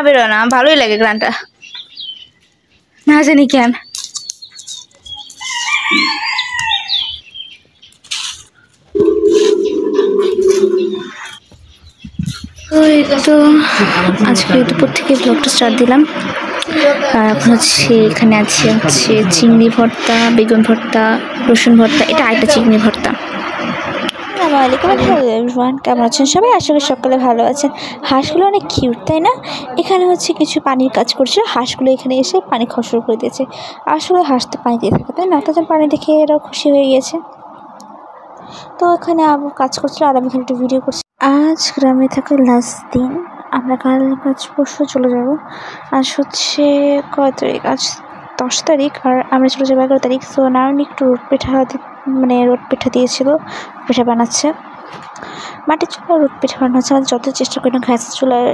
বেরো না, ভালোই লাগে গানটা, না জানি কেন। তো আজকে দুপুর থেকে ব্লগটা স্টার্ট দিলাম। আর এখন হচ্ছে এখানে আছে হচ্ছে চিংড়ি ভর্তা, বেগুন ভর্তা, রসুন ভর্তা, এটা আরেকটা চিংড়ি ভর্তা। আসসালামু আলাইকুম, হ্যালো এভরিওয়ান, কেমন আছেন সবাই? আশা করি সকলে ভালো আছেন। হাঁসগুলো অনেক কিউট, তাই না? এখানে হচ্ছে কিছু পানির কাজ করছে, হাঁসগুলো এখানে এসে পানি খাওয়া শুরু করে দিয়েছে। আসলে হাঁস তো পানি দিয়ে থাকে, তাই না? তাদের পানি দেখে এরাও খুশি হয়ে গিয়েছে। তো এখানে আবার কাজ করছিল আর আমি এখানে একটু ভিডিও করছি। আজ গ্রামে থাকা লাস্ট দিন, আমরা কাল পরশু চলে যাব। আজ হচ্ছে কয় তারিখ? আজ 10 তারিখ, আর আমরা চলে যাবো 11 তারিখ। সো নারায়ণ একটু রোদ পিঠা দিয়েছিল, পিঠা বানাচ্ছে। মাটির চুলা রোদ পিঠা বানানো হচ্ছে। আমাদের যত চেষ্টা করি না গ্যাসের চুলায়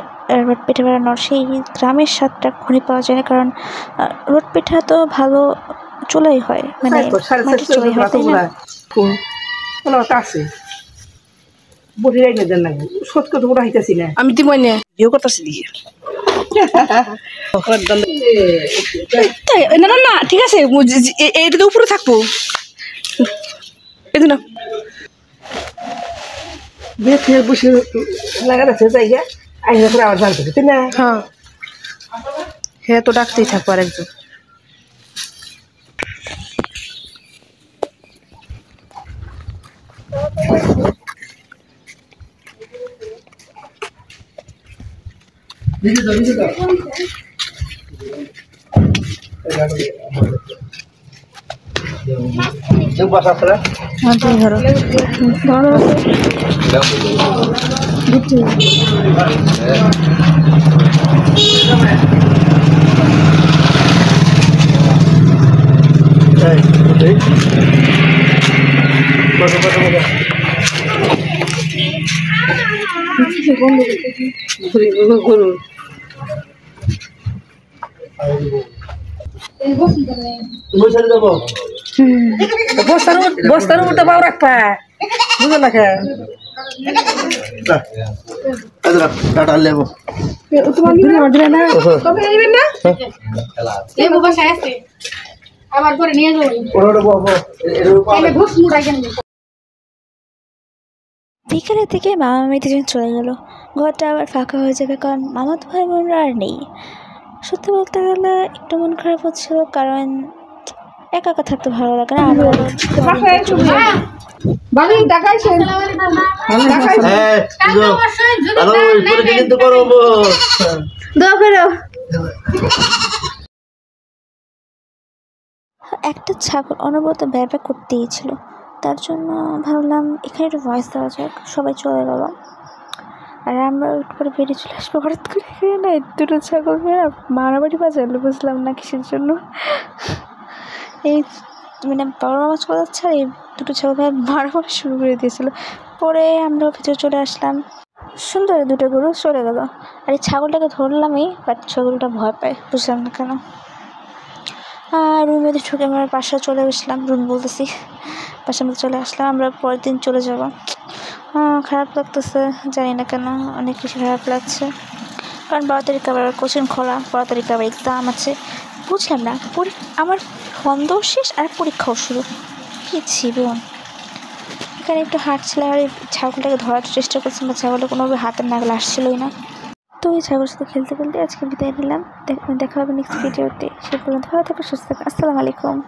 রোদ পিঠা বানানোর, সেই গ্রামের স্বাদটা কখনই পাওয়া যায় না। কারণ রোদ পিঠা তো ভালো চুলাই হয়, মানে মাটির চুলাই হয়, তাই না? আমি তো মনে বিয়ে করতেছি দিকে না না না, ঠিক আছে, এইটা তো উপরে থাকবো। এই না বসে লাগা আছে জায়গা আইনে করে আবার জানতে তাই না? হ্যাঁ হ্যাঁ, তো ডাকতেই থাকবো আর একজন। বস্তার মধ্যে পাও রাখবা, বুঝো না খা বিকেলের থেকে মামা মামি দুজন চলে গেল। ঘরটা আবার ফাঁকা হয়ে যাবে, কারণ মামাতো ভাই বোনরা আর নেই। সত্যি বলতে গেলে একটু মন খারাপ হচ্ছিল, কারণ একা একা থাকতে ভালো লাগে না। একটা ছাগল অনবরত ব্যবহার করতেই ছিল, তার জন্য ভাবলাম এখানে একটু ভয়েস দেওয়া যাক। সবাই চলে গেল আর আমরা একটু করে বেরিয়ে চলে আসবো। হঠাৎ করে না দুটো ছাগল মারামারি বাজালো, বুঝলাম না কিসের জন্য। এই মানে বাবার মামা চলে যাচ্ছে আর এই দুটো ছাগল মারামারি শুরু করে দিয়েছিল। পরে আমরা ভিতরে চলে আসলাম। সুন্দর দুটো গরু চলে গেল, আর এই ছাগলটাকে ধরলামই, বাট ছাগলটা ভয় পায়, বুঝলাম না কেন। আর রুমের মধ্যে ঢুকে আমরা বাসা চলে আসলাম, রুম বলতেছি, বাসার মধ্যে চলে আসলাম। আমরা পরের দিন চলে যাব। খারাপ লাগতেছে, জানি না কেন, অনেক বেশি খারাপ লাগছে। কারণ 12 তারিখ আবার কোচিং খোলা, 12 তারিখ আবার এক্সাম আছে। বুঝলাম না, আমার বন্ধও শেষ আর পরীক্ষাও শুরু, কী জীবন। এখানে একটু হাঁটছিলাম আর এই ছাগলটাকে ধরার চেষ্টা করছিলাম, বা ছাগলটা কোনোভাবে হাতের নাগালে আসছিলই না। তো এই ছাগলের সাথে খেলতে খেলতে আজকে বিদায় নিলাম। দেখা হবে নেক্সট ভিডিওতে। সে পর্যন্ত ভালো থাকো, সুস্থ থাকো। আসসালামু আলাইকুম।